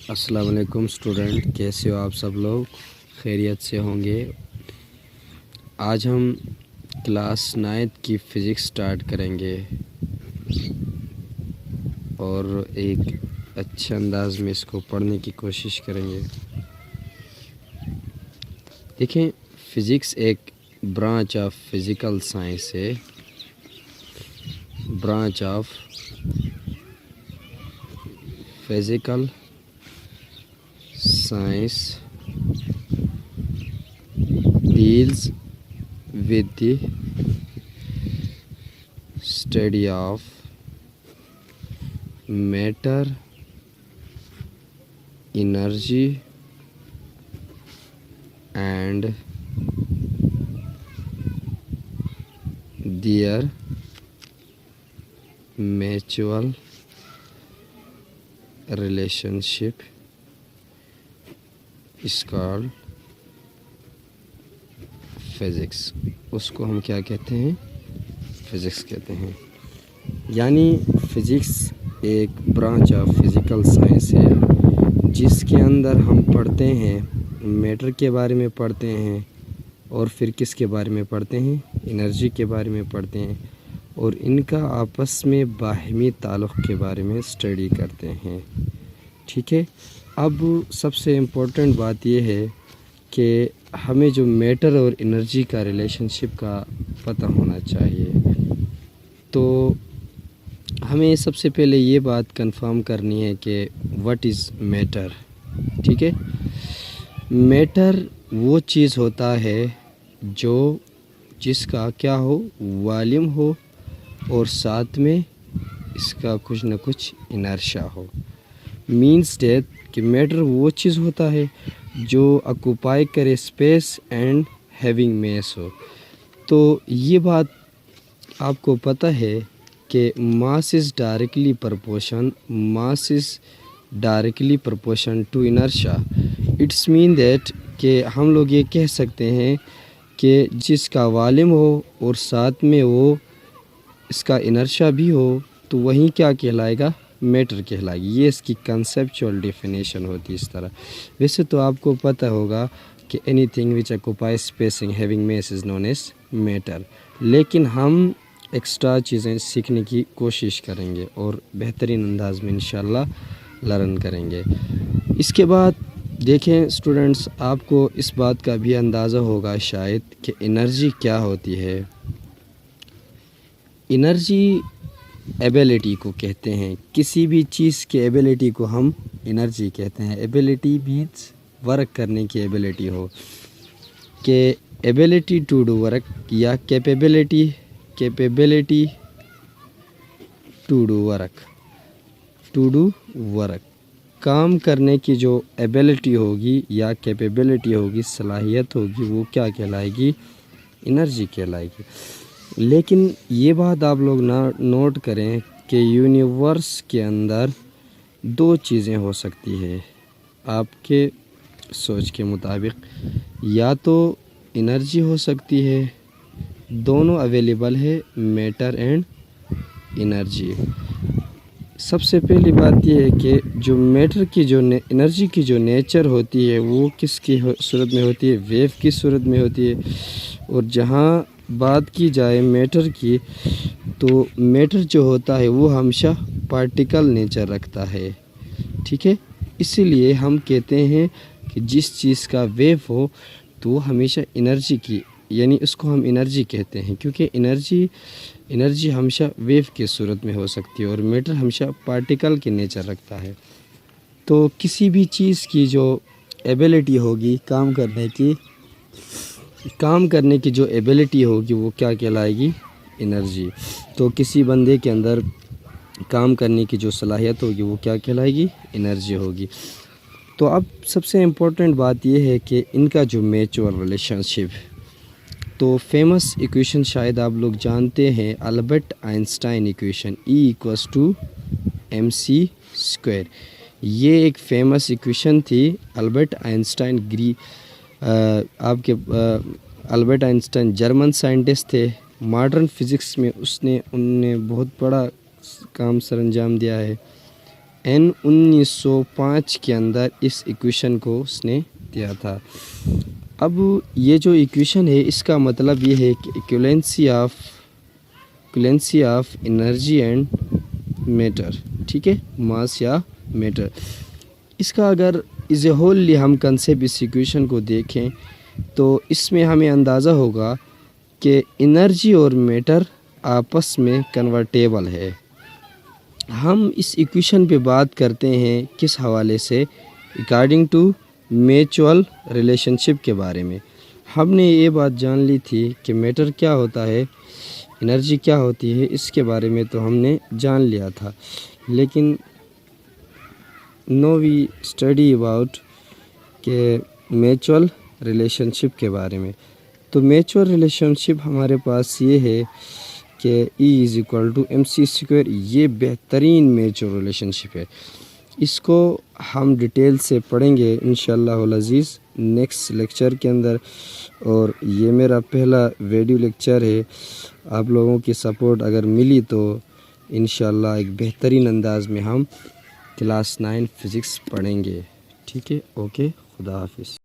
السلام علیکم اسٹوڈنٹ، کیسے ہو آپ سب لوگ؟ خیریت سے ہوں گے۔ آج ہم کلاس 9 کی فزکس سٹارٹ کریں گے اور ایک اچھے انداز میں اس کو پڑھنے کی کوشش کریں گے۔ دیکھیں، فزکس ایک برانچ آف فزیکل سائنس ہے، branch of physical science deals with the study of matter, energy and their mutual relationship is called physics. اس کو ہم کیا کہتے ہیں؟ فزکس کہتے ہیں۔ یعنی فزکس ایک برانچ آف فزیکل سائنس ہے جس کے اندر ہم پڑھتے ہیں، میٹر کے بارے میں پڑھتے ہیں، اور پھر کس کے بارے میں پڑھتے ہیں؟ انرجی کے بارے میں پڑھتے ہیں، اور ان کا آپس میں باہمی تعلق کے بارے میں اسٹڈی کرتے ہیں۔ ٹھیک ہے، اب سب سے امپورٹنٹ بات یہ ہے کہ ہمیں جو میٹر اور انرجی کا ریلیشن شپ کا پتہ ہونا چاہیے۔ تو ہمیں سب سے پہلے یہ بات کنفرم کرنی ہے کہ واٹ از میٹر۔ ٹھیک ہے، میٹر وہ چیز ہوتا ہے جو جس کا کیا ہو، والیوم ہو، اور ساتھ میں اس کا کچھ نہ کچھ انرشیا ہو۔ مینس دیٹ کہ میٹر وہ چیز ہوتا ہے جو اکوپائی کرے اسپیس اینڈ ہیونگ میس ہو۔ تو یہ بات آپ کو پتہ ہے کہ mass is directly proportion to inertia. It's mean that کہ ہم لوگ یہ کہہ سکتے ہیں کہ جس کا والیوم ہو اور ساتھ میں وہ اس کا انرشیا بھی ہو تو وہیں کیا کہلائے گا؟ میٹر کہلائے گی۔ یہ اس کی کنسیپچول ڈیفینیشن ہوتی ہے اس طرح۔ ویسے تو آپ کو پتہ ہوگا کہ anything which occupies space and having mass is known as matter, لیکن ہم ایکسٹرا چیزیں سیکھنے کی کوشش کریں گے اور بہترین انداز میں انشاءاللہ لرن کریں گے۔ اس کے بعد دیکھیں اسٹوڈنٹس، آپ کو اس بات کا بھی اندازہ ہوگا شاید کہ انرجی کیا ہوتی ہے۔ انرجی ایبیلٹی کو کہتے ہیں، کسی بھی چیز کی ایبیلٹی کو ہم انرجی کہتے ہیں۔ ایبیلٹی مینس ورک کرنے کی ایبیلٹی ہو، کہ ایبیلٹی ٹو ڈو ورک یا کیپیبلٹی ٹو ڈو ورک، کام کرنے کی جو ایبیلٹی ہوگی یا کیپیبلٹی ہوگی، صلاحیت ہوگی، وہ کیا کہلائے گی؟ انرجی کہلائے گی۔ لیکن یہ بات آپ لوگ نوٹ کریں کہ یونیورس کے اندر دو چیزیں ہو سکتی ہے آپ کے سوچ کے مطابق، یا تو انرجی ہو سکتی ہے، دونوں اویلیبل ہے، میٹر اینڈ انرجی۔ سب سے پہلی بات یہ ہے کہ جو میٹر کی انرجی کی جو نیچر ہوتی ہے وہ کس کی صورت میں ہوتی ہے؟ ویو کی صورت میں ہوتی ہے۔ اور جہاں بات کی جائے میٹر کی، تو میٹر جو ہوتا ہے وہ ہمیشہ پارٹیکل نیچر رکھتا ہے۔ ٹھیک ہے، اسی لیے ہم کہتے ہیں کہ جس چیز کا ویو ہو تو وہ ہمیشہ انرجی کی، یعنی اس کو ہم انرجی کہتے ہیں، کیونکہ انرجی ہمیشہ ویو کی صورت میں ہو سکتی ہے اور میٹر ہمیشہ پارٹیکل کی نیچر رکھتا ہے۔ تو کسی بھی چیز کی جو ایبیلٹی ہوگی کام کرنے کی جو ایبیلٹی ہوگی وہ کیا کہلائے گی؟ انرجی۔ تو کسی بندے کے اندر کام کرنے کی جو صلاحیت ہوگی وہ کیا کہلائے گی؟ انرجی ہوگی۔ تو اب سب سے امپورٹنٹ بات یہ ہے کہ ان کا جو میچور ریلیشن شپ، تو فیمس ایکویشن شاید آپ لوگ جانتے ہیں، البرٹ آئنسٹائن ایکویشن، E=mc²۔ یہ ایک فیمس ایکویشن تھی۔ البرٹ آئنسٹائن جرمن سائنٹسٹ تھے۔ ماڈرن فزکس میں ان نے بہت بڑا کام سر انجام دیا ہے۔ 1905 کے اندر اس ایکویشن کو اس نے دیا تھا۔ اب یہ جو ایکویشن ہے اس کا مطلب یہ ہے کہ ایکویلنسی آف انرجی اینڈ میٹر، ٹھیک ہے، ماس یا میٹر، اس کا اگر ایز اے ہول ہم کنسیپٹ اس ایکویشن کو دیکھیں تو اس میں ہمیں اندازہ ہوگا کہ انرجی اور میٹر آپس میں کنورٹیبل ہے۔ ہم اس ایکویشن پہ بات کرتے ہیں کس حوالے سے؟ اکارڈنگ ٹو میچول ریلیشن شپ کے بارے میں۔ ہم نے یہ بات جان لی تھی کہ میٹر کیا ہوتا ہے، انرجی کیا ہوتی ہے، اس کے بارے میں تو ہم نے جان لیا تھا، لیکن نو وی اسٹڈی اباؤٹ کہ میچول ریلیشن شپ کے بارے میں۔ تو میچول ریلیشن شپ ہمارے پاس یہ ہے کہ E=mc²، یہ بہترین میچول ریلیشن شپ ہے۔ اس کو ہم ڈیٹیل سے پڑھیں گے انشاءاللہ العزیز نیکسٹ لیکچر کے اندر، اور یہ میرا پہلا ویڈیو لیکچر ہے۔ آپ لوگوں کی سپورٹ اگر ملی تو انشاءاللہ ایک بہترین انداز میں ہم کلاس 9 فزکس پڑھیں گے، ٹھیک ہے، اوکے، خدا حافظ۔